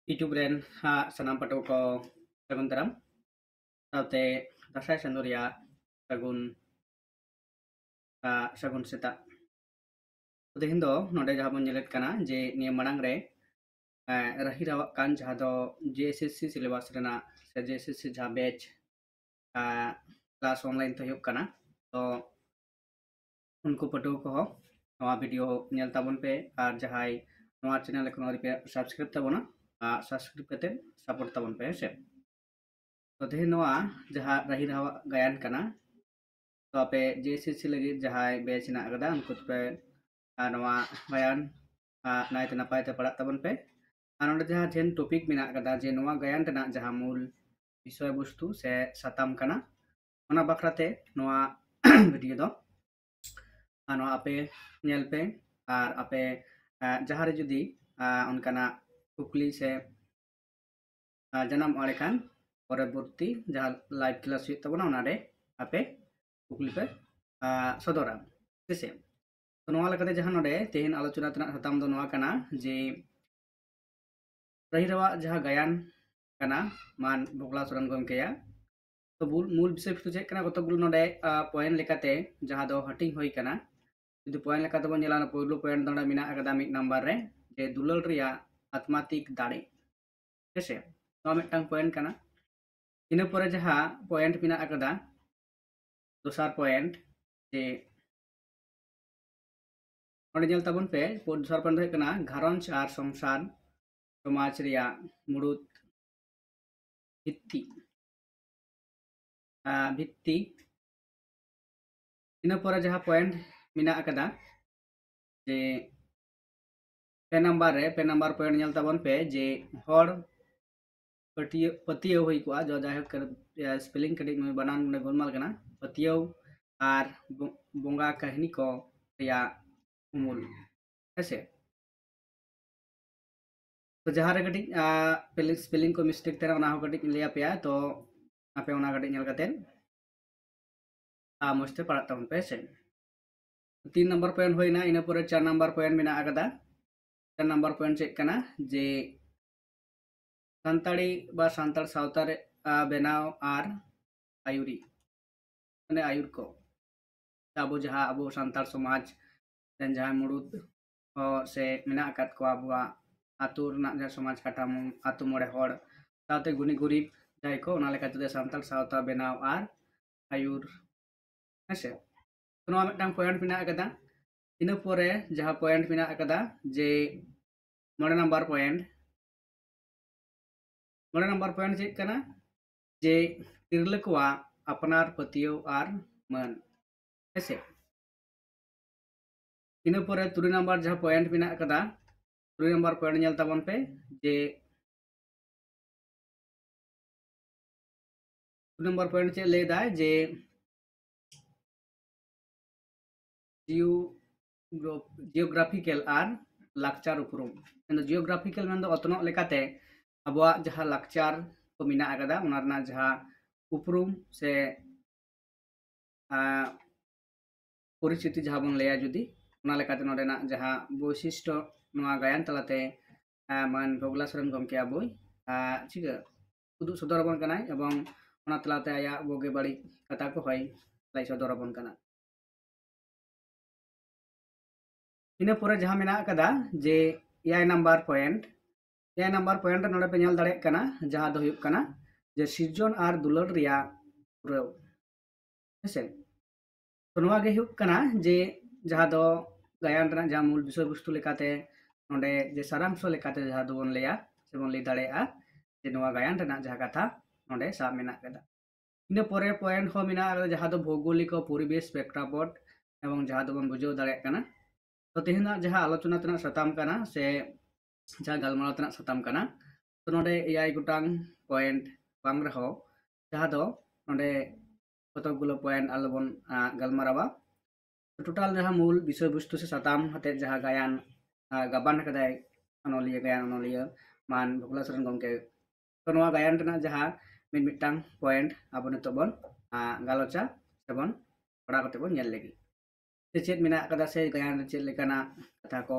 YouTube ren sanam pato ko sagun daram saute dasai sanduria sagun sagun seta tehin do node jaha bon nyelet kana je niya manang re rahira kan jaha do JSSC syllabus rena se JSSC jaha batch class online to huyuk kana to unku pato ko नवा video nyel tabon pe ar jahai नवा channel ko nori pe subscribe tabona subscribe kate support tabon pe se तो तेहन नवा जहाँ रही रहा गायन कना तो आपे JSSC लगी जहाँ बैच ना कदा उनको पे नवा गायन नाइते नपाय ते पढ़ा तबन पे नोंडे जहाँ जेन टॉपिक मिना कदा जे नवा गायन तना जहाँ मूल विषय वस्तु से साताम कना ओना बखराते नवा वीडियो दो नवा आपे नेल पे और आपे जहाँ रे जुदी उनकना कुकली से जन्म आड़े खान परवर्ती जहाँ लाइव क्लास तबना उनारे आपे कुकली पे सदरा जैसे तो नवा लकते जहाँ नोडे तेहन आलोचना तना हताम दो नवा कना जे रही रवा जहाँ गायन कना मान भोगला सरन गमकेया तो मूल विषय वस्तु चेक कना कतगुलो नोडे पॉइंट लेकाते जहाँ दो हटिंग होई कना जुदी पॉइंट लेकाते बन जेला पहिलो पॉइंट दंडा मिना अकदा मिड नंबर रे जे दुलल रिया आत्मातिक दाड़े जैसे तो मिटटांग पॉइंट कना इन पर जहाँ पॉइंट मिना अकदा दोसार पॉइंट जे नोडे जेल तबन पे दोसार पॉइंट है कना घारंज आर संसार समाज रिया मुड़ुत भित्ति भित्ति इन पर जहाँ पॉइंट मिना अकदा जे पे नंबर पॉइंट नेल तबन पे जे हर पतियो हुई को जो जाय कर स्पेलिंग कड़ी में बनान ने गोलमाल कना पतियो आर बोंगा कहानी को या उमुल ऐसे तो जहाँ रे कटी स्पेलिंग को मिस्टेक तेरा ना हो कटी लिया पे तो आपे उना कटी नेल कते मस्ते पढ़ा तबन पे से 3 नंबर पॉइंट होइना इन पर 4 नंबर पॉइंट मिना अकदा 4 नंबर पॉइंट चेक कना जे संताड़ी बा संताड़ सावता रे बेनाव आर आयुरी माने आयुर को अब जहाँ अब संताड़ समाज जहाँ मुड़ुद से मिना अकात को अब आतु रना जहाँ समाज काटा आतु मोड़े हड़ सावते गुनी गुरीब जाय को ओना लेका तुदे संताड़ सावता बेनाव आर आयुर हेसे तो नवा मिटटांग पॉइंट मिना अकदा इन परे जहाँ पॉइंट मिना अकदा जे 9 नंबर पॉइंट चेक कना जे तिरले को अपनार पतियो आर मन ऐसे इन पर 3 नंबर जहाँ पॉइंट मिना कदा 3 नंबर पॉइंट नेल तबन पे जे 3 नंबर पॉइंट चे ले दा जे जियोग्राफिकल आर लाक्चार उपरुम जियोग्राफिकल मन दो अतनो लेकाते अबवा जहाँ लाक्चार को मिना अकदा उना रना जहाँ उपरुम से परिस्थिति जहाँ बन लेया जुदी उना लेकाते नोडेना जहाँ वैशिष्ट्य नवा गायन तलाते मान भोगला सरन गमके बोई चिका उदु सदरबन कनाय एवं उना तलाते आया बोगे बड़ी कथा को होय लाई सदरबन कना इन पर जहाँ मिना कदा जे 8 नंबर पॉइंट नोडे पे नेल दाड़े कना जहाँ दो हुयुक कना जे सिरजन आर दुलर रिया पुरव हेसे तो नवा गे हुयुक कना जे जहाँ दो गायन रना जहाँ मूल विषय वस्तु लेकाते नोडे जे सारांश लेकाते जहाँ दो बन लेया से बन ले दाड़ेया जे नवा गायन रना जहाँ कथा नोडे साब मिना कदा इन परे पॉइंट हो मिना जहाँ दो भौगोलिक परिवेश प्रेक्षापट एवं जहाँ दो बन बुझाव दाड़े कना तो तेहना जहाँ आलोचना तना सताम कना से जहाँ गलमाराव तना सताम कना तो नोडे 8 गोटांग पॉइंट बांग रहो जहाँ दो नोडे कतगुलो पॉइंट आलोबन गलमारावा तो टोटल जहाँ मूल विषय वस्तु से सताम हते जहाँ गायन गाबान कदाय अनोलिया गायन अनोलिया मान भोगला सरन गमके तो नवा गायन तना जहाँ मिटांग पॉइंट अब नितोबन गालोचा सेबन पढ़ा कते बन नेल लेगी चेत मिना कदा से गायन चेत लेकाना कथा को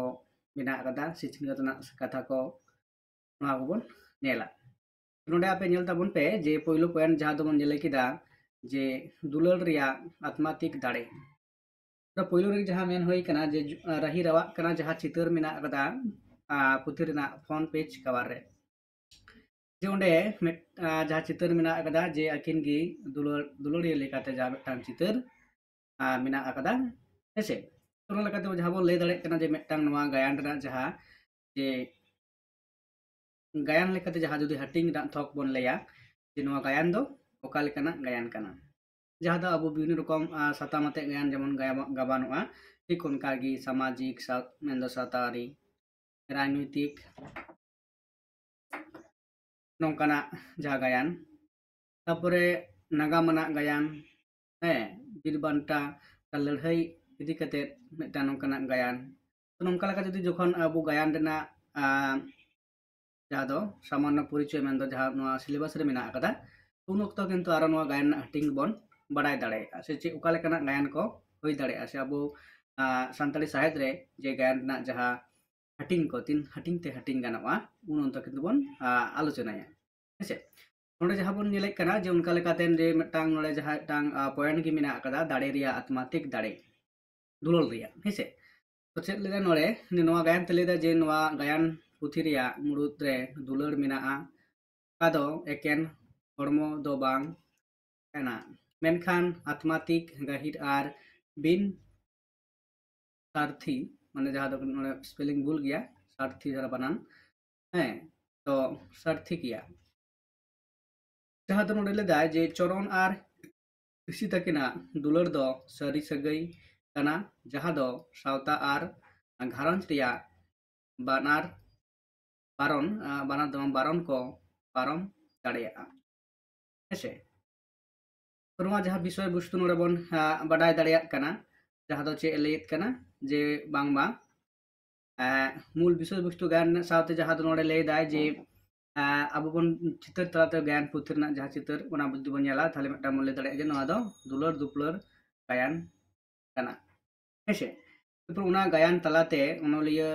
मिना कदा सिचनियतना कथा को ᱱᱚᱣᱟ ᱠᱚᱵᱚᱱ ᱧᱮᱞᱟ ᱱᱚᱰᱮ ᱟᱯᱮ ᱧᱮᱞ ᱛᱟᱵᱚᱱ ᱯᱮ ᱡᱮ ᱯᱳᱭᱞᱳ ᱯᱚᱭᱮंᱴ ᱡᱟᱦᱟᱸ ᱫᱚᱵᱚᱱ ᱧᱮᱞ ᱠᱮᱫᱟ ᱡᱮ ᱫᱩᱞᱟᱹᱲ ᱨᱮᱭᱟᱜ आत्मातिक दाड़े पहलू रे जहाँ मेन हुई कना जे रही रवा कना जहाँ चितर मेना कदा पुथी रेना फ्रंट पेज कवर रे जे ओंडे जहाँ चितर मेना कदा जे अकिन गी दुलड़िया लेकाते जहाँ मिदटांग चितर मेना कदा हेसे तो लेकाते जहाँ बो लay दाड़े कना जे मिदटांग नवा गायन रेना जहाँ जे गायन लेकाते जहाँ जुदी हटिंग रा थक बोन लया जे नवा गायन दो ओका लेकाना गायन कना जहाँ दो अबो विभिन्न रकम सातामाते गायन जेमन गाबानुआ ठीक उनकागी सामाजिक मेंदो सावतारी राजनीतिक नौकाना जहाँ गायन तारपरे नागामाना गायन बीरबांटा लड़ाई इदी कते मिदटां नौकाना गायन तो नौका लेका जुदी जखन अबो गायन रेना जहाँ दो सामान्य परिचय मेंदो जहाँ नोआ सिलेबस रे मेना कदा उन वक्त किन्तु आरो नोआ गायन हटिंग बोन बड़ाई दाड़ेगा से चे उका लेकाना गायन को हुई दाड़ेगा से अबो सानताली साहित्य रे जे गायन ना जहाँ हटिंग को तीन हटिंग ते हटिंग गानोआ उन अंत किन्तु बोन आलोचनाया हेसे नोडे जहाँ बोन नेलेक कना जे उनका लेकाते जे मिदटांग नोडे जहाँ मिदटांग पॉइंट गी मेना कदा दाड़े रिया आत्मातिक दाड़े दुलड़ रिया हेसे तो चेद लेदा नोडे नोआ गायन ते लेदा जे नोआ गायन पुथी रिया मुरुद रे दुलड़ मेना कादो एकेन हड़मो दो बांग कना मेनखान आत्मातिक गाहिर आर बिन सारथी माने जहाँ दो नोडे स्पेलिंग भूल गया सारथी जरा बनान तो सारथी किया जहाँ दो नोडे लेदा जे चरण आर इसी तकिना दुलड़ दो सरी सगई कना जहाँ दो सावता आर घारंज रिया बानार बारन बानार दो बारन को पारम दाड़ेया हेसे तो नोआ जहाँ विषय वस्तु नोडे बोन बाडाय दाड़ेया कना जहाँ दो चे लेत कना जे बांगमा मूल विषय वस्तु गायन सावते जहाँ दो नोडे ले दाय जे अबो बोन चितर तलाते गायन पुथी रेना जहाँ चितर ओना बुद्धि बोन नेला थाले मिदटांग बोन ले दाड़ेया जे नोआ दो दुलड़ दुपलड़ गायन कना हेसे तो ओना गायन तलाते ओनलिया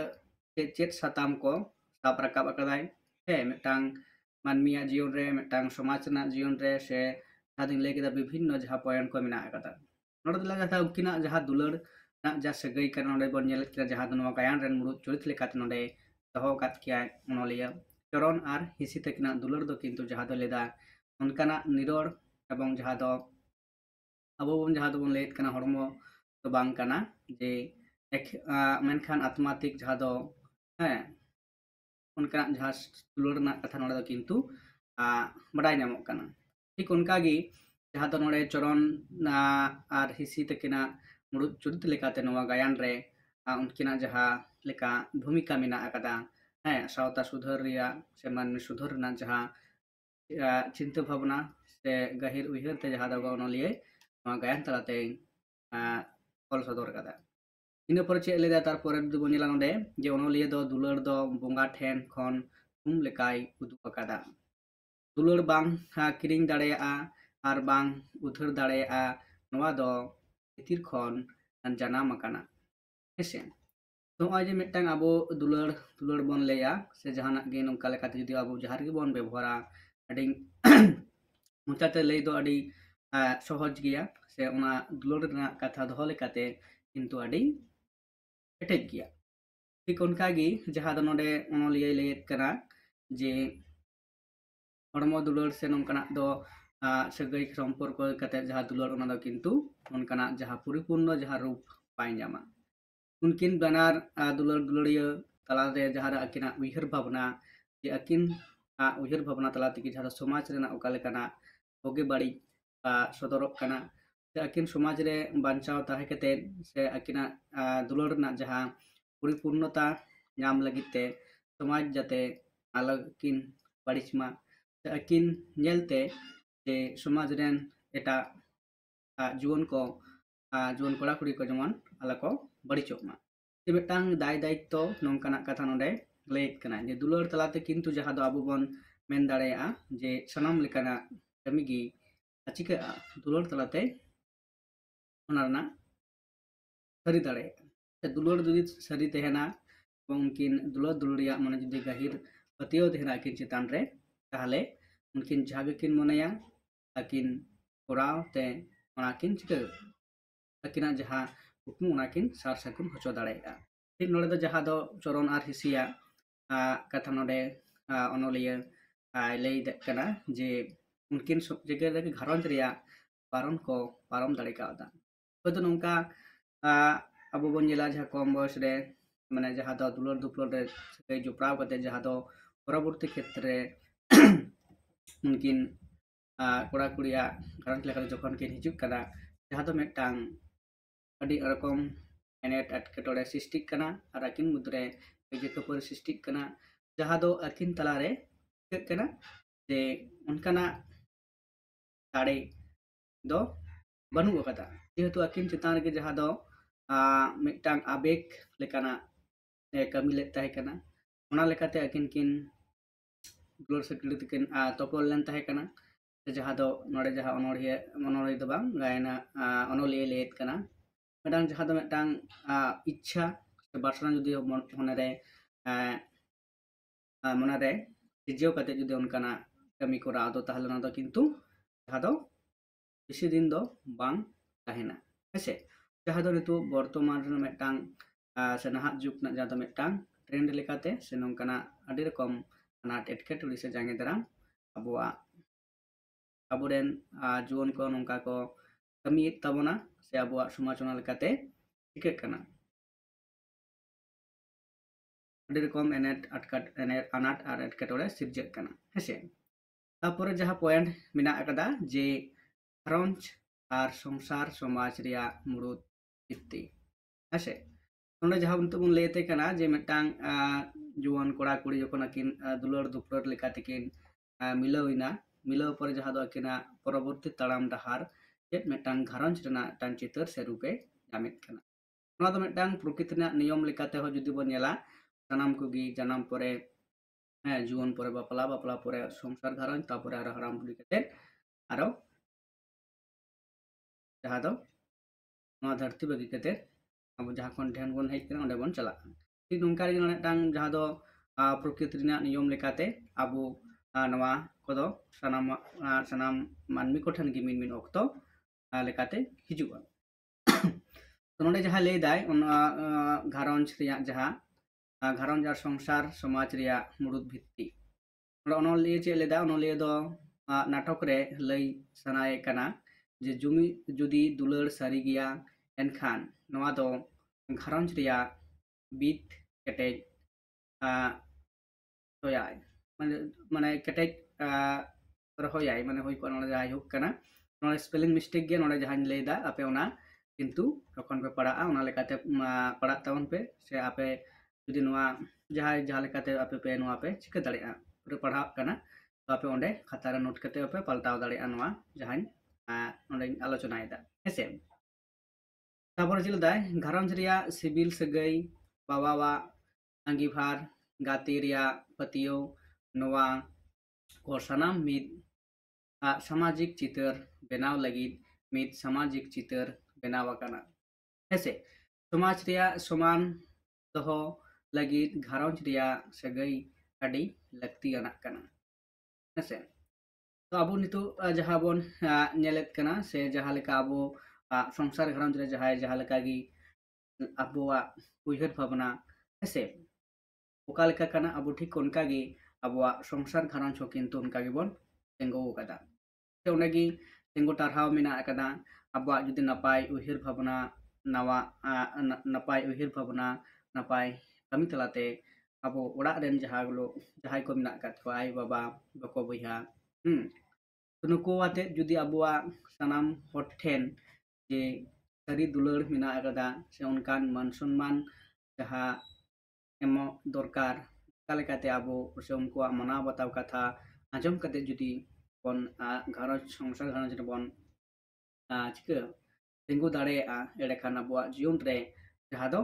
चेद साताम को साब राकाब अकादाय मिदटांग मानमिया जीवन रे मिदटांग समाज रेना जीवन रे से जहाँ दिन ले केदा विभिन्न जहाँ पॉइंट को मेना अकादा नोडे दला जहाँ उनकिना जहाँ दुलड़ ना जहाँ सगई कना नोडे बोन नेल केदा जहाँ दो नोआ गायन रेन मुरुद चरित लेकाते नोडे दहो कात किया ओनलिया चरण आर हिसी तकिना दुलड़ दो किन्तु जहाँ दो लेदा उनकाना निरोड़ एवं जहाँ दो अबो बोन जहाँ दो बोन लेत कना हड़मो तो बांग कना जे मेनखान आत्मातिक जहाँ दो उनका जहाँ दुलड़ ना कथा नोडे दो किन्तु बड़ाई नामोग कना ठीक उनकागी जहाँ दो नोडे चरण आर हिसी तकिना मुरुद चरित लेकाते नोआ गायन रे उनकिना जहाँ लेका भूमिका मेना अकादा सावता सुधर रिया से मानवी सुधर रेना जहाँ चिंता भावना से गहिर उयहर ते जहाँ दो ओनलिया नोआ गायन तलाते ऑल सदर कदा इन पर चे लेदा तारपरे दो नेला नोडे जे ओनलिया दो दुलड़ दो बोंगा ठेन खन थुम लेकाय उदुग अकादा दुलड़ बांग किरिंग दाड़ेया आर बांग उधर दाड़ेया नोआ दो भीतर खन जानाम अकाना हेसे तो आज मिदटांग अबो दुलड़ दुलड़ बोन लेया से जहाना गे नोंका लेकाते जुदी अबो जहाँ रेगे बोन व्यवहारा अडी मोचाते लई दो अडी सहज गया से ओना दुलड़ रेना कथा दोहो लेकाते किन्तु अडी एटेज गया ठीक उनकागी जहाँ दो नोडे ओनलिया लेत कना जे हड़मो दुलड़ से नोंकाना दो सगई सम्पर्क कते जहाँ दुलड़ ओना दो किन्तु उनकाना जहाँ परिपूर्ण जहाँ रूप पाई जामा उनकिन बनार दुलड़ दुलड़िया तलाते जहाँ अकिना उयहर भावना जे अकिन उयहर भावना तलाते कि जहाँ समाज रेना ओका लेकाना बोगे बाड़ी सदरक कना से अकिन समाज रे बांचाव ताहे कते से अकिना दुलड़ रेना जहाँ परिपूर्णता नाम लगिते समाज जाते अलग किन बाड़िचमा से अकिन नेलते जे समाज रेन एटा जुवन कोड़ा कुड़ी को जमन आला को बड़िचोमा जे मिदटांग दाय दायित्व नोंकाना कथा नोडे लेत कना जे दुलड़ तलाते किन्तु जहाँ दो अबो बोन मेन दाड़ेया जे सनाम लेकाना कमिगी चिका दुलड़ तलाते ओना रेना सरी दाड़ेया दुलड़ जुदी सरी तहेना उनकिन दुलड़ दुलड़िया माने जुदी गहिर पतियो तहना किन चितान रे ताहले उनकिन जहाँ किन मोनेया akin कोराव ते ओनाकिन चिका akin जहाँ कुकमु ओनाकिन सार साकुन होचो दाड़ेगा ठीक नोड़े दो जहाँ दो चोरन आर हिसिया कथा नोड़े ओनोलिया लई दे कना जे उनकिन जगह रे घरंज रिया पारम को पारम दाड़े कादा तो नोंका अबो बन जेला जहाँ कम बयस रे माने जहाँ दो दुलर दुपलर रे सकै जुपराव कते जहाँ दो परवर्ती क्षेत्र रे उनकिन कोड़ा कुड़िया घरंज लेका जखन किन हिजुक कना जहाँ दो मेटांग अडी रकम एनेट एटकेटोड़े सृष्टि कना और आकिन मुद्रे एजे कपर सृष्टि कना जहाँ दो आकिन तलारे कना जे उनकना दाड़े दो बनू कदा जेहेतु आकिन चितान के जहाँ दो मिटांग आबेग लेकाना कमी ले ताहे कना ओना लेकाते आकिन किन दुलर सकड़ी तकिन तोपल लेन ताहे कना जहाँ दो नोड़े जहाँ अनोड़े दो बांग गायना अनोलिए लेत कना मेटांग जहाँ दो मेटांग इच्छा से बासना जुदी होने मनरे सिजियो कते जुदी उनकाना कमी को राव दो ताहले ना दो किंतु जहाँ दो बेसी दिन दो बांग ताहेना हेसे जहाँ दो नितु वर्तमान रे मेटांग से नाहाग जुग ना जहाँ दो मेटांग ट्रेंड लेकाते से नोंकाना अडी रकम अनाट एटकेटोड़ी से जांगे दाराम अबुआ अबुरेन जुवन को नोंका को कमी तबना से अबुआ समाज ओना लेकाते चिकाग कना अडी रकम एनेट अनाट आर एटकेटोड़े सिरजक कना हेसे तारपरे जहाँ पॉइंट मिना अकदा जे घरंज आर संसार समाज रिया मुरुद भित्ति हेसे नोंडे जहाँ बन लेते कना जे मेटांग जुवन कोड़ा कुड़ी जखन आकिन दुलर दुपलर लेकाते किन मिलाविना मिलाव पर जहाँ दो आकिना परवर्ती ताड़ाम डहार चेत मेटांग घरंज रेना टांग चितर से रूपे जामित कना नोना दो मेटांग प्रकृति रेना नियम लेकाते हो जुदी बन नेला सानाम कोगी जनाम परे जुवन परे बापला बापला परे संसार घरंज तापरे आरो हराम बुढ़ी कते आरो जहाँ दो नोआ धरती बगी कते अब जहाँ खन ढेन बन हेज कना ओंडे बन चला ठीक नोंका रे टांग जहाँ दो प्रकृति रेना नियम लेकाते आबो नोआ कोदो सनाम मानमी को ठन गी मिन ऑक्तो लेकाते हिजुआ तो नोंडे जहाँ ले दाय घरंज रिया जहाँ घरंज आर संसार समाज रिया मुरुद भित्ति ओनलिए चे लेदा ओनलिए दो नाटक रे लई सनाए कना जे जुमी जुदी दुलर सारी गिया एनखान नोआ दो घरंज रिया बीत केटेज तोयाय माने केटेज रहोयाय माने होई को नोडे जाय हुक कना नोडे स्पेलिंग मिस्टेक गे नोडे जहां लेदा आपे ओना किंतु तखन पे पड़ा ओना लेकाते पड़ा तावन पे से आपे जुदी नोआ जहां लेकाते आपे पे नोआ पे चिका दाड़ेया पूरे पढ़ा कना तो आपे ओंडे खाता रे नोट कते आपे पलटाव दाड़ेया नोआ जहां ओंडे आलोचना एदा हेसे तापर चिलदाय घरंज रिया सिविल सगई बाबावा अंगीभार गाती रिया पतियो नोआ को सनाम मिद सामाजिक चितर बेनाव लगी मिद सामाजिक चितर बेनाव आकाना हेसे समाज रिया समान दहो लगी घरंज रिया सगई अडी लक्ति आना कना हेसे तो अब नितो जहाँ बन नेलेत कना से जहाँ लेका अब संसार घरंज रे जहाँ लेका गी अबुआ उइहर भावना हेसे ओका लेका कना अब ठीक उनका गी अबुआ संसार घरंज हो किंतु उनका गी बन तेंगो कदा से उनगी तेंगो टारहाव मिना कदा अबुआ जुदी नपाय उइहर भावना नवा नपाय उइहर भावना नपाय कमी तलाते अब ओड़ा रेन जहाँ को मिना कत को आई बाबा बको बइहा तो नुको आते जुदी अबुआ सनाम हर ठेन जे सारी दुलर मिना कदा से उनकान मान सम्मान जहाँ एमो दरकार कालेकाते आबो से उनको मना बताव कथा आजम कते जुदी बन घरंज संसार घरंज रे बन चिका तेंगु दाड़ेया एडेखान अबुआ जीवन रे जहाँ दो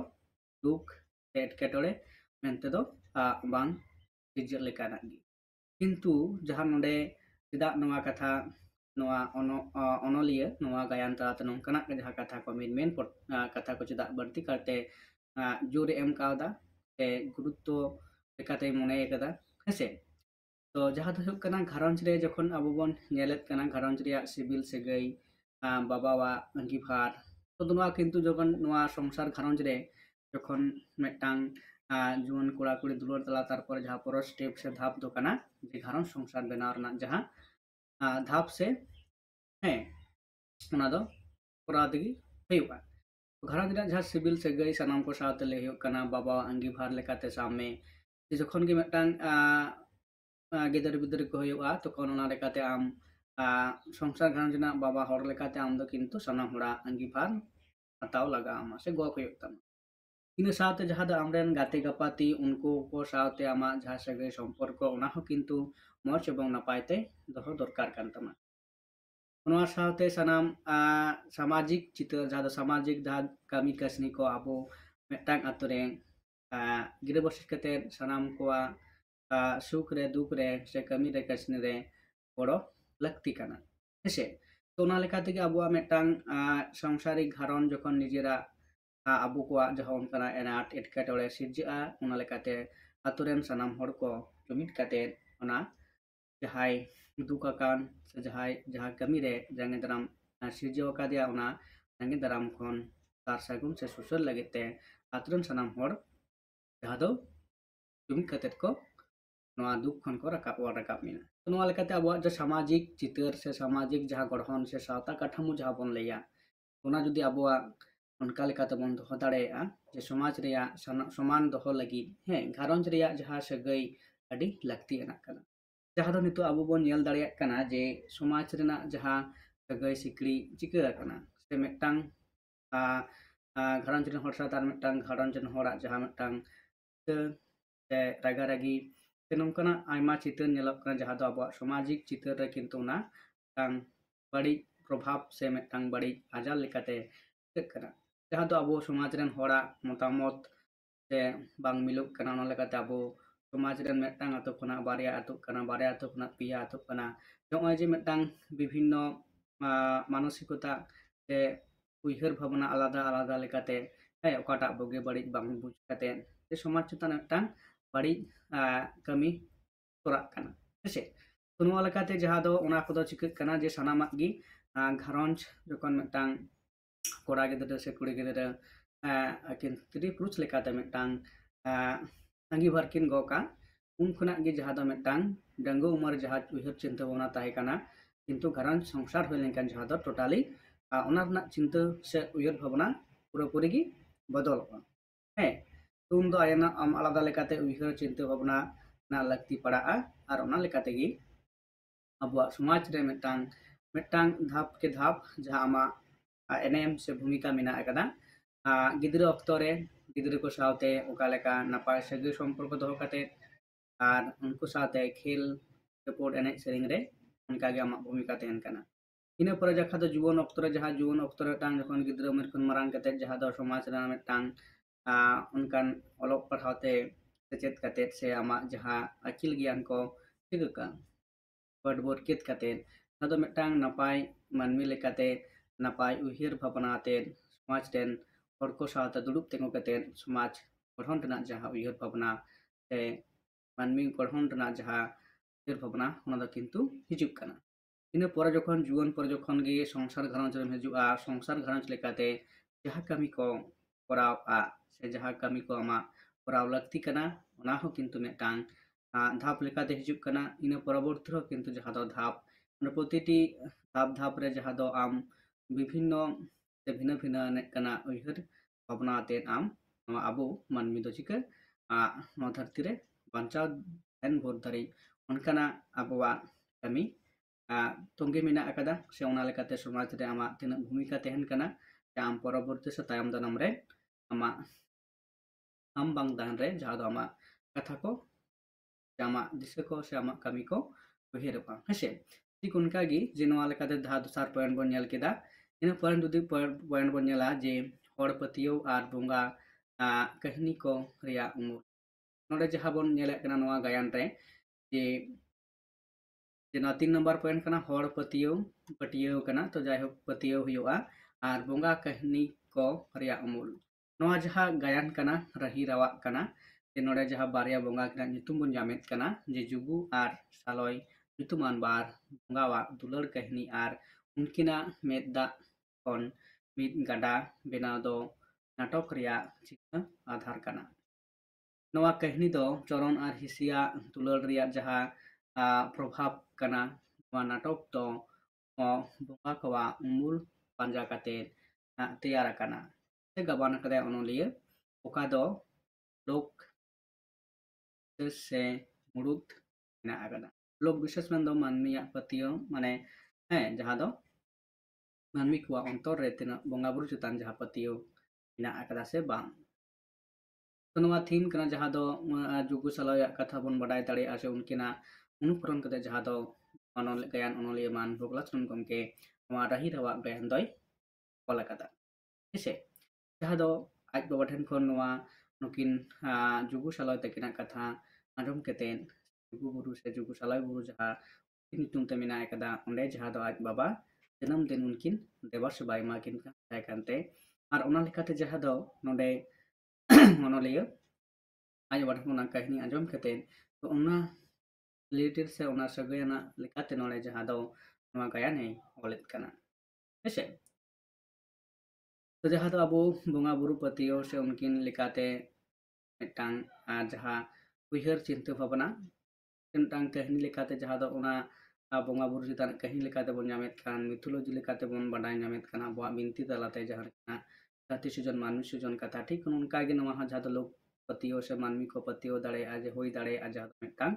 दुख एटकेटोड़े मेनते दो बांग सिरजक लेकाना गी किंतु जहाँ नोडे चेदा नोआ कथा नोआ अनलिया नोआ गायन तलाते नोंकाना जहाँ कथा को मेन कथा को चेदा बढ़ती करते जोर एम कावदा से गुरुत्व लेकाते मने कदा हेसे तो जहाँ दो हुयुक कना घारंज रे जखन आबो बन नेलेत कना घारंज रे सिबिल सेगई बाबावा अंगीभार तो नोआ किंतु जखन नोआ संसार घारंज रे जखन मेटांग जुवन कोड़ा कुड़ी दुलर तला तारपर जहाँ पर स्टेप से धाप दो कना जे घारंज संसार बनाव रना जहाँ धाप से हैं ओना दो कोरा तेगी हुयुगा घारंज रे जहाँ सिबिल सेगई सानाम को साथ ले हुयुक कना बाबा अंगीभार लेकाते सामने जखन के मेटांग गिदर बिदर को हुयुगा तखन ओना लेकाते आम संसार घारंज ना बाबा हर लेकाते आम दो किंतु सानाम होड़ा अंगीभार हताव लगा आमा से गो हुयुक तमा इन साथ जहाँ दो आमरेन गाते गपाती उनको को साथ आमा जहाँ सगे सम्पर्क ओना हो किंतु मौज एवं नपायते दोहो दरकार कान तमा नोआ साथे सानाम सामाजिक चित्र जहाँ दो सामाजिक जहाँ कमी कसनी को आबो मेटांग आतुरे गिरे बसिस कते सानाम को सुख रे दुख रे से कमी रे कसनी रे बड़ो लक्ति काना हेसे तो ओना लेका तेगे आबो मेटांग संसारिक घारन जखन निजेरा आबो को जहाँ उनका एनाट एटकेटोड़े सिरजा ओना लेकाते आतुरेन सानाम हर को जुमिद कते ओना जहाय दुकाकान से जहां कमी रे जांगे दाराम सिरजाव कादिया ओना जांगे दाराम खन तार सागुन से सुसर लगते आतुरेन सानाम हर जहां दो जुमिद कते को नोआ दुख खन को राकाब मिना तो नोआ लेकाते आबो जो सामाजिक चितर से सामाजिक जहां गठन से सावता काठामो जहां बन लैया ओना जुदी आबो उनका लेकाते बन दोहो दाड़ेया जे समाज रेया समान दोहो लगी हैं घारंज रेया जहां सगई अडी लक्ति अना कना जहां दो नितो आबो बन नेल दाड़ेया कना जे समाज रेना जहां सगई सिकड़ी चिका कना से मेटांग घारंज रेन हर साथ आर मेटांग घारंज रेन हरा जहां मेटांग से रागा रागी से नोंकाना आयमा चितर नेलक कना जहां दो आबो सामाजिक चितर रे किंतु ना तांग बड़ी प्रभाव से मेटांग बड़ी आजार लेकाते कना जहां दो आबो समाज रेन हरा मतामत से बांग मिलुक कना ओना लेकाते आबो समाज रेन मेटांग आतो खना बारिया आतो खना पिया आतो खना नॉय जे मेटांग विभिन्न मानसिकता से उइहर भावना आलादा आलादा लेकाते है ओकाटा बगे बड़ी बांग बुझ काते जे समाज चेतन मेटांग बड़ी कमी तोराक कना हेसे तो नोआ लेकाते जहां दो ओना कोदो चिकक कना जे सानामाक गी घारंज जखन मेटांग कोड़ा गिदरा से कुड़ी गिदरा आकिन स्त्री पुरुष लेकाते मेटांग अंगीभार किन गोका उन खुना गे जहां दो मेटांग डंगो उमर जहां उइहर चिंता भावना ताहे कना किंतु घारंज संसार होय लेनकान जहां दो टोटाली ओना रना चिंता से उइहर भावना पूरापूरी गी बदल है तो उन दो आयना आम आलादा लेकाते उइहर चिंता भावना ना लगती पड़ा और ओना लेकाते गी अब समाज रे मेटांग मेटांग धाप के धाप जहां आमा एनएम से भूमिका मेना अकदा गिद्रा अक्तो रे गिद्रा को साथे ओका लेका नापाय सगे सम्पर्क दोहो काते आर उनको साथे खेल रिपोर्ट एने सेरिंग रे उनका गे आमा भूमिका तहन कना इन पर जखा दो जुवन अक्तो रे जहां जुवन अक्तो रे टांग जखन गिद्रा उमेर खन मारांग काते जहां दो समाज रे मेटांग उनकान अलग पढ़ाते सेचेत काते से आमा जहां अकिल ज्ञान को चिगका बड बोर कित काते ना दो मेटांग नापाय मानमी लेकाते नापाय उहिर भावना आते समाज टेन हर को साथ दुड़ुब तेंगो काते समाज गठन रना जहां उहिर भावना से मानमी गठन रना जहां उहिर भावना ओना दो किंतु हिजुक कना इन पर जखन जुवन पर जखन गे संसार घारंज रे हिजुआ संसार घारंज लेकाते जहां कमी को कराव से जहां कमी को आमा कराव लक्ति कना ओना हो किंतु मेटांग धाप लेकाते हिजुक कना इन परवर्ती हो किंतु जहां दो धाप प्रतिटी धाप धाप रे जहां दो आम विभिन्न से भिन्न भिन्न कना उइहर भावना आते आम आबो मानमी दो चिका नोआ धरती रे बांचाव एन भोर दारी उनकाना आबोआ कमी तोंगे मेना अकदा से ओना लेकाते समाज रे आमा तिना भूमिका तहन कना आम परवर्ती से तायम दानम रे आमा आम बांग दान रे जहां दो आमा कथा को आमा दिशा को से आमा कमी को उहिरपा हेसे ठीक उनका गी जे नोआ लेकाते धा दोसार पॉइंट बन नेल केदा इन पॉइंट दुदी पॉइंट बन नेला जे हर पतियो आर बोंगा कहानी को रिया उमुर नोडे जहां बन नेले कना नोआ गायन रे जे जेना 3 नंबर पॉइंट कना हर पतियो कना तो जाय हो पतियो हुआ आर बोंगा कहानी को रिया उमुल नोआ जहां गायन कना रही रवा कना जे नोडे जहाँ बारिया बोंगा किना nyutum bon jamet kana je jugu ar saloy nyutuman bar bongawa dular kahini ar unkina medda kon mid gada benaw do natok riya chikna adhar kana नवा कहनी दो चरण और हिसिया दुलर रिया जहाँ प्रभाव कना नवा नाटक दो बोंगा कवा उमुल पांजा काते तैयार कना से गबान कदे अनलिए ओका दो लोक से मुरुद ना आगदा लोक विशेष में दो मानमिया पतियो माने है जहाँ दो मानमी कुआ अंतर रहते ना बोंगा बुरु चुतान जहाँ पतियो ना आगदा से बांग तो नवा थीम कना जहाँ दो जुगु सलाय कथा बन बडाय दाड़े आसे उनकिना अनुकरण कते जहाँ दो अनल गायन अनलिय मान भोगलक्ष्मण गमके नवा राही रवा गायन दय कलकता हेसे जहाँ दो आज बाबा ठेन खन नवा नुकिन जुगु सलाय तकिना कथा आजम केतेन जुगु बुरु से जुगु सलाय बुरु जहाँ नितुम ते मेना एकदा ओंडे जहाँ दो आज बाबा जन्म दिन उनकिन देवा सबाय माकिन का कानते और ओना लेकाते जहाँ दो नोडे अनलिय आज बाबा कहनी आजम केतेन तो ओना रिलेटेड से ओना सगैना लेकाते नोडे जहाँ दो नवा गायन है ओलेत कना हेसे तो जहाँ दो अबो बोंगा बुरु पतियो से उनकिन लेकाते मिटांग जहाँ उइहर चिंता भावना मिटांग कहनी लेकाते जहाँ दो ओना बोंगा बुरु चितान कहनी लेकाते बोन जामेत कान मिथोलॉजी लेकाते बोन बाडाय जामेत कान अबो बिनती तलाते जहाँ जाति सुजन मानवी सुजन कथा ठीक उनका गे नवा जहाँ दो लोक पतियो से मानवी को पतियो दाड़े आज होई दाड़े आज जहाँ मिटांग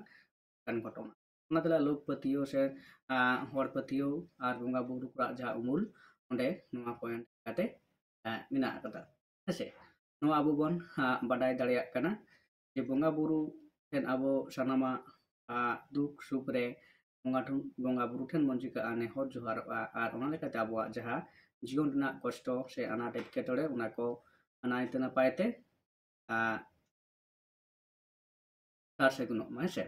kan घटना ओना तला लोक पतियो से हर पतियो और बोंगा बुरु कुरा जहाँ उमुल ओंडे नवा पॉइंट काते मिना कदा हेसे नवा अबो बोन बाडाय दाड़ेया काना जे बोंगा बुरु ठेन अबो सानामा दुख सुख रे बोंगा बुरु ठेन मन चिका नेहर जोहार और ओना लेकाते अबो जहाँ जीवन रना कष्ट से अनाट एटकेटोड़े ओना को नायते नापायते सार सेगुनो हेसे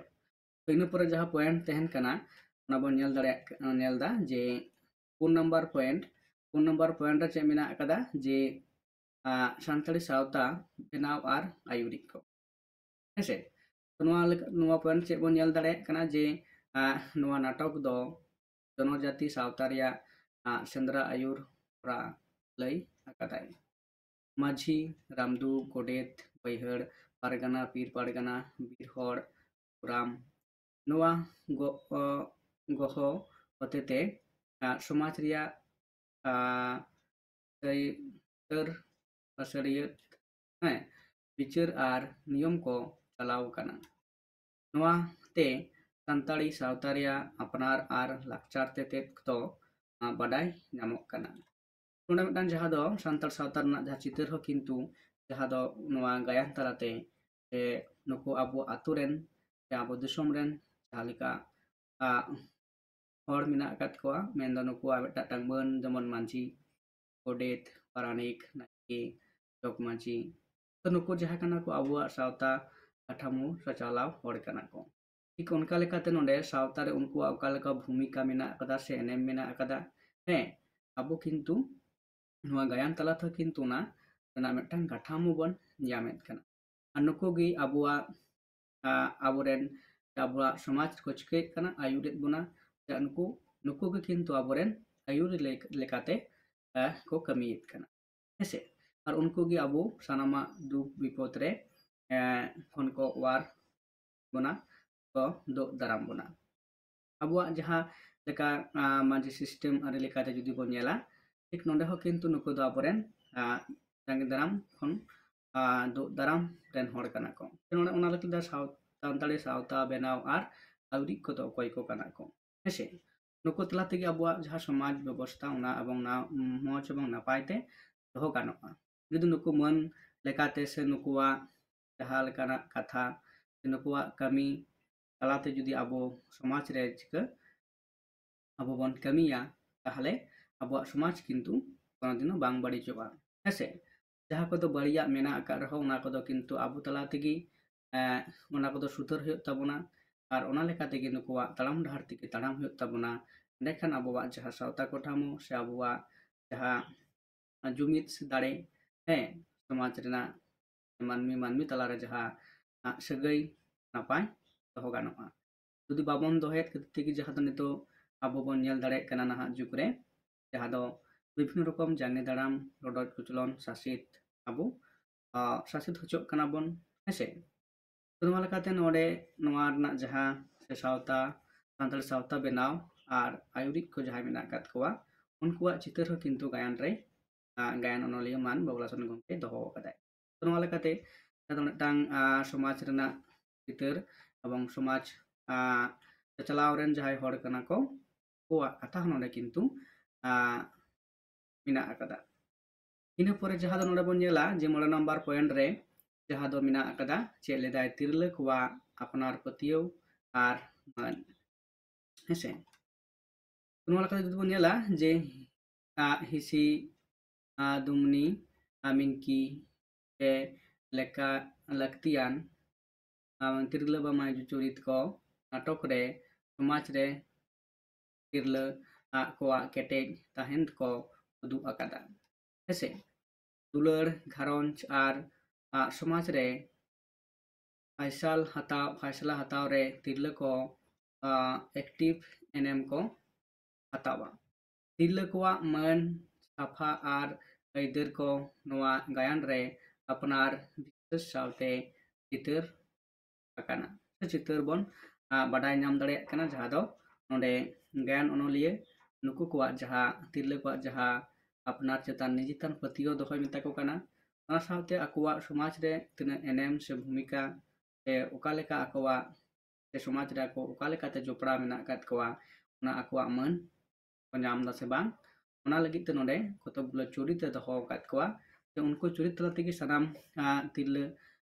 तो इन पर जहाँ पॉइंट तहन कना ओना बोन नेल दा जे 4 नंबर पॉइंट रे चे मेना कदा जे सानताड़ी सावता बेनाव आर आयुरिक को हेसे तो नवा पॉइंट चे बोन नेल दाड़े कना जे नवा नाटक दो जनजाति सावता रिया सेंद्रा आयुर रा लई अकादाय माझी रामदू गोडेत बैहड़ पारगाना पीर पारगाना बीरहड़ राम नवा गह हतेते समाज रिया बिचार और नियम को चलाव कना नवा ते सानताड़ी सावता रिया अपनार और लाकचार तेतेत तो बाडाय नामक कना नोडे मिटान जहाँ दो सानताड़ सावता रना जहाँ चितर हो किंतु जहाँ दो नवा गायन तलाते से नुको आबो आतुरेन आबो दिसोम रेन जहाँ लेका हर मिना अकात कोआ मेन दो नुको मिटाटांग बन जमन मांझी गोडेत पारानिक नायके जग मांझी तो नुको जहाँ कना को आबो सावता काठामो सचालाव हर कना को ठीक उनका लेकाते नोडे सावता रे उनको ओका लेका भूमिका मेना अकादा से एनेम मेना अकादा हे आबो किंतु नवा गायन तलाते किंतु ना तना मिटांग काठामो बन जामेत कना और नुको गी आबोआ आबोरेन आबोआ समाज को चिकेत कना आयुरेत बुना नुको नुको गे किंतु आबोरेन आयुर लेकाते को कमियत कना हेसे और उनको गे आबो सानामा दुख विपद रे खन को वार बुना को दो दाराम बुना आबोआ जहाँ लेका माजी सिस्टम आरे लेकाते जुदी बोन नेला ठीक नोंडे हो किंतु नुको दो आबोरेन जांगे दाराम खन दो दाराम रेन हर कना को नोंडे ओना लेका सानताड़ी सावता बेनाव और आउरी को तो कोई को कना को हेसे नुको तला तेगे आबोआ जहाँ समाज व्यवस्था ओना एवं ना मौज एवं नापायते दोहो गानोआ जुदी नुको मन लेकाते से नुकुआ जहाँ लेकाना कथा नुकुआ कमी तलाते जुदी आबो समाज रे चिका आबो बन कमिया ताहले आबो समाज किंतु कोनो दिनो बांग बाड़िजोआ हेसे जहाँ को तो बढ़िया मेना आका रहो ओना को तो किंतु आबो तला तेगे ओना को तो सुधर हुयो ताबोना और ओना लेका तेगे नुकुआ ताड़ाम डाहर तेगे ताड़ाम हुयो ताबोना एंडेखान आबोआ जहाँ सावता कोठामो से आबोआ जहाँ जुमिद दाड़े हे समाज रेना मानमी तलारे जहाँ सगै नापाय दहो गानोआ जुदि बाबन दोहेत खातिर जहाँ दो नितो आबो बन नेल दाड़े कना नाहा जुग रे जहाँ दो विभिन्न रकम जांगे दाड़ाम रडज कुचलन सासित आबो सासित होचो कना बन हेसे नोवा लेकाते नोडे नोवा रना जहाँ से सावता सानताल सावता बेनाव आर आयुरिक को जहाँ मेना कात कोवा उनकुआ चितर हो किंतु गायन रे गायन अनलिया मान बाबुलासन गंके दहो कदाय नोवा लेकाते मिदटांग समाज रना चितर एवं समाज चलाव रेन जहाँ हर कना को कोआ कथा नोडे किंतु मिना अकदा इन परे जहाँ दो नोडे बन नेला जे 9 नंबर पॉइंट रे जहाँ दो मिना अकदा चे लेदाय तिरले कोआ अपनार पतियो आर मान हेसे नोवा लेकाते जुदि बन नेला जे हिसी दुमनी मिनकी के लेका लक्तियान तिरले बमाय जुचुरित को नाटक रे समाज रे तिरले कोआ केटेज ताहेन को उदु अकादा हेसे दुलर घारंज आर समाज रे फैसला हताव रे तिरले को एक्टिव एनएम को हतावा तिरले कोआ मन साफा आर ऐदर को नोआ गायन रे अपनार विशेष सावते चितर अकाना चितर बन बाडाय नाम दाड़े कना जहाँ दो नोडे गायन अनलिए नुकु को जहाँ तिरले को जहाँ अपनार चेतान निजितान पतियो दोहय मिता को कना ओना सावते आकुआ समाज रे तिना एनएम से भूमिका से ओकालेका आकुआ से समाज रे को ओकालेका ते जोपड़ा मेना कात कोआ ओना आकुआ मन को नाम दा से बांग ओना लगित ते नोडे कतक गुला चरित्र दहो कात कोआ जे उनको चरित्र तेगी सनाम तिरले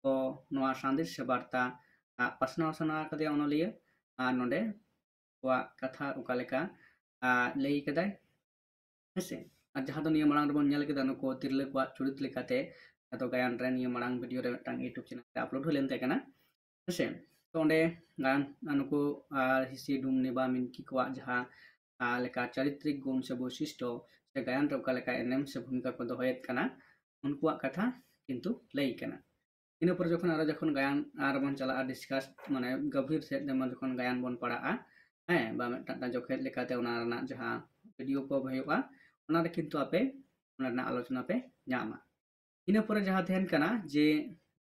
को नोआ संदेश से वार्ता पासनाव सना कदे अनलिए नोडे कोआ कथा ओकालेका लई कदाय हेसे जहाँ दो निया मांग बन नेल केदा नुको तिरले को चरित्र लेकाते तो गायन रे निया मांग वीडियो रे मिदटांग यूट्यूब चैनल ते अपलोड हो लेन ते कना हेसे तो ओंडे गायन नुको हिसी दुमनी बा मिनकी को जहाँ लेका चारित्रिक गुण से वैशिष्ट्य से गायन रे ओकालेका एनएम से भूमिका को दोहयत कना उनकुआ कथा किंतु लई कना इन पर जखन गायन आर बन चला डिस्कस माने गभीर से जखन गायन बन पड़ा हैं बा मिदटांग जोखेत लेकाते ओना रना जहाँ वीडियो को भयुआ ओना रे किंतु आपे ओना रना आलोचना पे नामा इन पर जहाँ तहन कना जे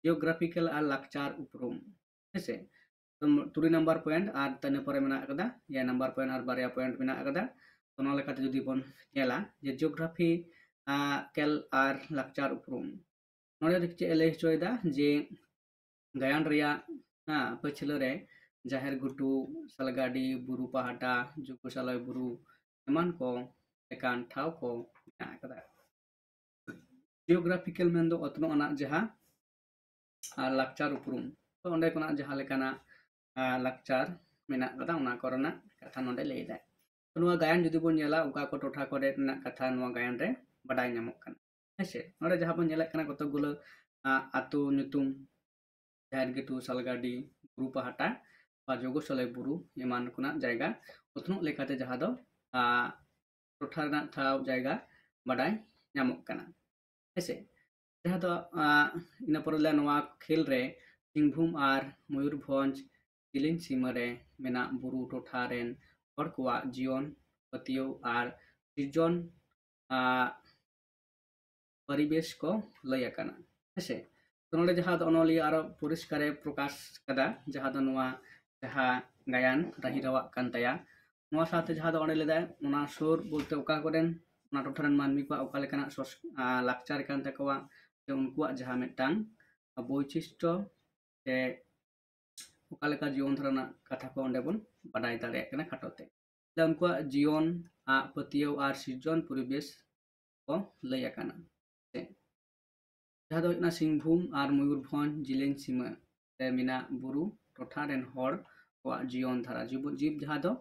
जियोग्राफिकल आर लाक्चार उपरुम हेसे 3 नंबर पॉइंट आर तने पर मेना अकदा या नंबर पॉइंट आर बारिया पॉइंट मेना अकदा ओना लेकाते जुदी बन नेला जे जियोग्राफी केल आर लाक्चार उपरुम नोडे चे एले चोयदा जे गायन रिया पछले रे जाहेर गुटू सलगाड़ी बुरु पहाटा जुकुसालय बुरु एमान को एकान ठाव को मेना अकदा जियोग्राफिकल मेन दो अतनो अना जहाँ लाक्चार उपरुम तो ओंडे कोना जहाँ लेकाना लाक्चार मेना कदा ओना करना कथा नोडे लेदा तो नोआ गायन जुदी बोन नेला उका को टोठा कोरे ना कथा नोआ गायन रे बाडाय नामक कना हेसे नोडे जहाँ बोन नेला कना कत गुलो आतु नुतुम जाहेर गेटू सालगाड़ी बुरु पहाटा बा जोगोसालय बुरु एमान कोना जायगा अतनो लेकाते जहाँ दो टोठा रना ठाव जायगा बाडाय नामक कना हेसे जहाँ तो इन पर नोआ खेल रे सिंहभूम आर मयूरभंज जिलिंग सीमा रे मेना बुरु टोठा रेन हर कोआ जीवन पतियो आर सृजन परिवेश को लय कना हेसे तो नोडे जहाँ दो अनलिया आरो परिष्कारे प्रकाश कदा जहाँ दो नोआ जहाँ गायन राहिरावा कान ताया नोआ साथे जहाँ दो ओंडे लेदा ओना सुर बोलते ओका कोरेन ओना टोठारन मानमी को ओका लेकाना लाक्चार कान ताकोआ जे उनकुआ जहाँ मिदटांग वैशिष्ट्य से ओका लेका जीवन धारणा कथा को ओंडे बन बाडाय दाड़े कना खाटोते उनकुआ जीवन पतियो आर सृजन परिवेश को लय कना जहाँ दो सिंहभूम आर मयूरभंज जिलें सीमा रे मिना बुरु टोठा रेन हर को जीवन धारा जीव जहाँ दो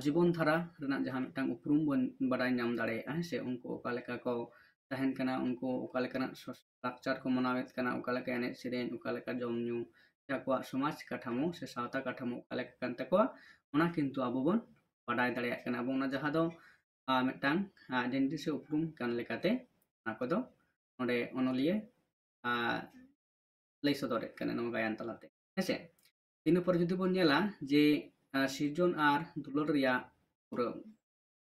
जीवन धारा रना जहाँ मिदटांग उपरुम बन बाडाय नाम दाड़े हेसे उनको ओका लेका को तहन कना उनको ओका लेकाना लाक्चार को मनावेत कना ओका लेका एने सेरेन ओका लेका जम न्यू जाकुआ समाज काठामो से सावता काठामो ओका लेका कान ताकोआ ओना किंतु आबो बन बाडाय दाड़े कना बो ओना जहाँ दो मिदटांग आइडेंटिटी से उपरुम कान लेकाते ओना कोदो नोडे अनलिए lay sodore kana no gayan talate hese ina por judi bon nyela je sirjon ar dulor ria pura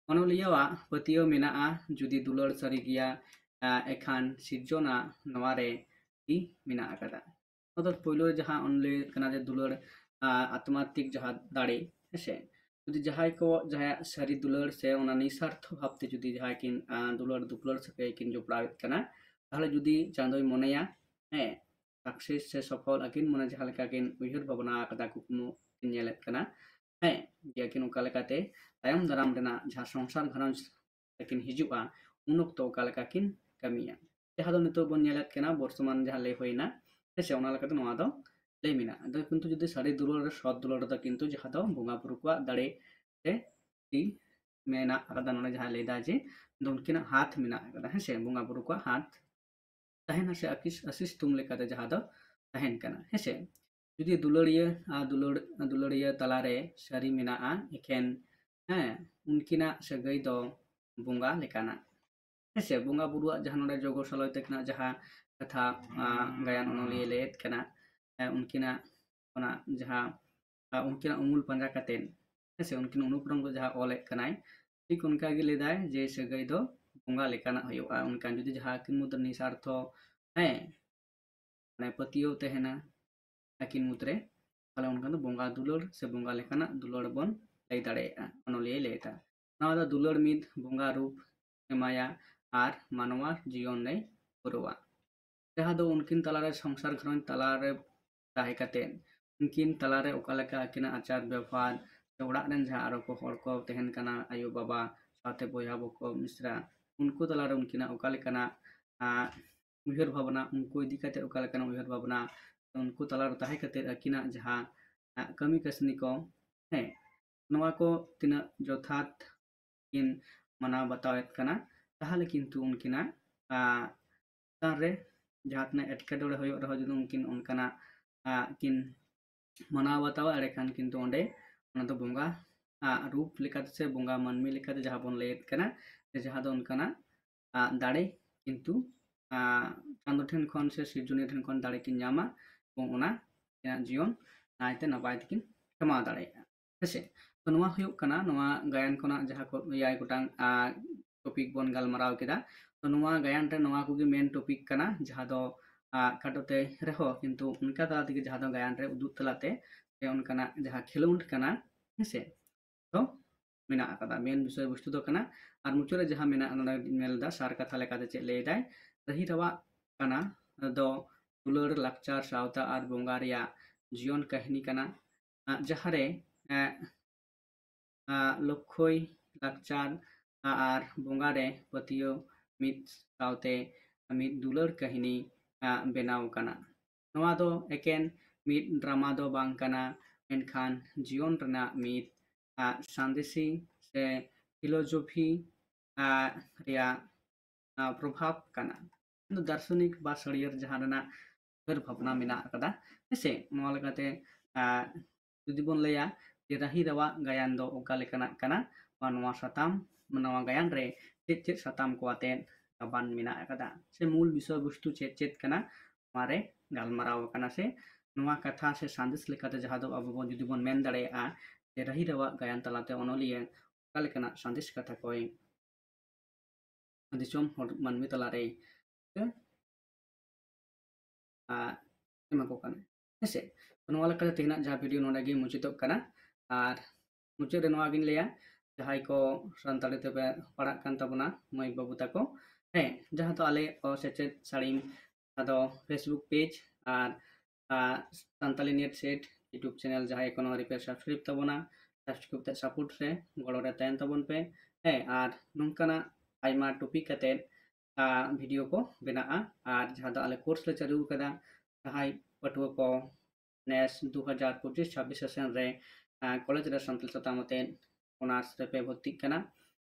onoliyawa patio menaa judi dulor sari gia ekhan sirjona noare i mena akada otot poilo jaha onle kana je dulor आत्मात्मिक जहाँ दाड़े हेसे जुदी जहाँ को जहाँ सारी दुलर से ओना निस्वार्थ भावते जुदी जहाँ किन दुलर दुपलर सके किन जो प्राप्त करना ताहले जुदी चांदोई मोनेया है सक्सेस से सफल अकिन मोने जहाँ लेका किन उयहर भावना कदा कुकमु किन नेलेत करना है या किन उका लेकाते तायम दाराम रेना जहाँ संसार घरंज लेकिन हिजुआ उन ओक्तो उका लेका किन कमिया जहाँ दो नितो बन नेलेत करना बर्तमान जहाँ ले होइना हेसे ओना लेकाते नोआ दो lay mina ada kintu jodi sari dulor shot dulor da kintu jaha do bunga buru kwa dare te ti mena akada none jaha lay da je donkina hath mina akada hese bunga buru kwa hath tahen hase asis tum lekate jaha do tahen kana hese jodi duloriya talare sari mina a eken unkina sagai do bunga lekana hese bunga buru jaha nore jogo saloy tekna jaha katha gayan onoliye let kana उनकिना जहाँ उनकिना उमुल पंजा कातेन हेसे उनकिना अनुक्रम को जहाँ ओले कनाय ठीक उनका गे लेदाय जे सगाई दो बोंगा लेकाना होयोआ उनका जुदी जहाँ किन मुद्र निसार्थ है माने पतियो तेहना अकिन मुद्रे ताले उनका दो बोंगा दुलर से बोंगा लेकाना दुलर बन लई दाड़ेया अनोलिए लेता नवा दा दुलर मिद बोंगा रूप एमाया आर मानवा जीवन नै पुरवा जहाँ दो उनकिन तलारे संसार घरन तलारे ताहे काते उनकिन तलारे ओकालेका आकिना आचार व्यवहार से ओड़ा रेन जहाँ आरो को हर को तेहन कना आयो बाबा साथे बोया बको मिश्रा उनको तलारे उनकिना ओकालेकाना उयहर भावना उनको इदी काते ओकालेकाना उयहर भावना उनको तलारे ताहे काते आकिना जहाँ कमी कसनी को है नवा को तिना जोथात किन मना बतावेत कना ताहले किंतु उनकिना तारे जहाँ एटकेटोड़े होयो रहो जुदी उनकिन उनकाना किन मना बतावा अड़ेखान किंतु ओंडे ओना दो बोंगा रूप लेकाते से बोंगा मानमी लेकाते जहाँ बन लेत कना जहाँ दो उनकाना दाड़े किंतु चांदो ठेन खन से सिरजुनी ठेन खन दाड़े किन ᱧᱟᱢᱟ এবং ওনা জীবন নাইতে নাপাই তিকিन क्षमा दाड़ेया हेसे तो नोआ हुयुग कना नोआ गायन कोना जहाँ को याय गोटांग टॉपिक बन गालमाराव केदा तो नोआ गायन रे नोआ कुगी मेन टॉपिक कना जहाँ दो काटोते रहो किंतु उनका तला तक जहाँ दो गायन रे उदुग तलाते उनकाना जहाँ खेलोंड कना हेसे तो मेना आकादा मेन विषय वस्तु दो कना आर मुचुरे जहाँ मेना नोडा मेलदा सार कथा लेकाते चे लेदाय रही रवा कना दो दुलर लाक्चार सावता आर बोंगा रिया जीवन काहिनी कना जहाँ रे लक्ष्य लाक्चार आर बोंगा रे पतियो मित सावते मित दुलर काहिनी बेनाव कना नोआ दो एकेन मित ड्रामा दो बांग कना एनखान जीवन रना मित सांदेसी से फिलोसफी रिया प्रभाव कना दार्शनिक बा सड़ियर जहाँ रना घर भावना मेना कदा हेसे नोआ लेकाते जुदी बन लैया जे राही रवा गायन दो ओका लेकाना कना बा नोआ साताम नोआ गायन रे चेत चेत साताम को आते ban mina kada se मूल विषय वस्तु चेत चेत कना मारे गालमाराव कना से नोआ कथा से सांदेश लेकाते जहाँ दो अब बन जुदी बन मेन दाड़ेया जे राही रवा गायन तलाते ओनलिए ओका लेकाना सांदेश कथा कोय दिसोम मानमी तलारे एमा को कना हेसे नोआ लेकाते तेना जहाँ वीडियो नोडा गे मुचितोग कना आर मुचे रे नोआ गिन लेया जहाँ को सानताली ते पढ़ा कान ताबना मई बाबू ताको है जहाँ तो आले सेचेत साड़ीम आदो फेसबुक पेज और Santali net set YouTube channel जहाँ कोनो रिपेयर सब्सक्राइब ताबना सब्सक्राइब ते सपोर्ट से गड़ो रे तायन ताबन पे है और नोंकाना आइमा टॉपिक काते वीडियो को बेना और जहाँ तो आले कोर्स ले चालू कदा जहाँ पटुआ को नेस 2025-26 सेशन रे कॉलेज रे सानताली सतामते ऑनर्स रे भर्ती कना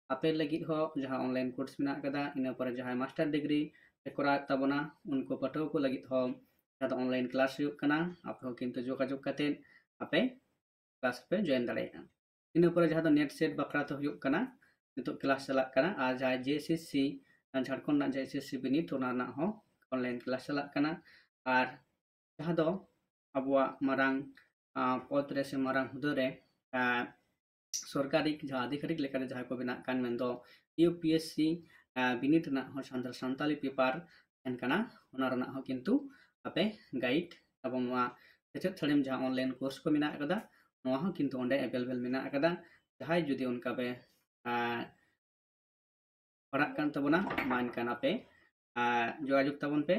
आपे लगी हो जहाँ ऑनलाइन कोर्स में कदा इन पर जहाँ मास्टर डिग्री करा ताबना उनको पठो को लगी हो जहाँ ऑनलाइन क्लास कना आप हो किंतु जोगाजोग काते आपे क्लास पे जॉइन दाड़ेया इन पर जहाँ नेट सेट बकरा तो हुयुग कना नितो क्लास चला कना और जहाँ जेएसएससी झारखंड जेएसएससी बिनित हो ऑनलाइन क्लास चला कना और जहाँ दो abuak marang पद रे से marang हुदो रे सरकारी जहाँ अधिकारिक लेकर जहाँ को बिना कान में दो यूपीएससी बिनिट ना हो सानताली पेपर एनकाना होना रना हो किंतु आपे गाइड एवं नवा सेचेद थड़िम जहाँ ऑनलाइन कोर्स को मिना अकदा नवा हो किंतु ओंडे अवेलेबल मिना अकदा जहाँ जुदी उनका पे पढ़ाक कान तबना मान कान आपे जोगाजुग तबन पे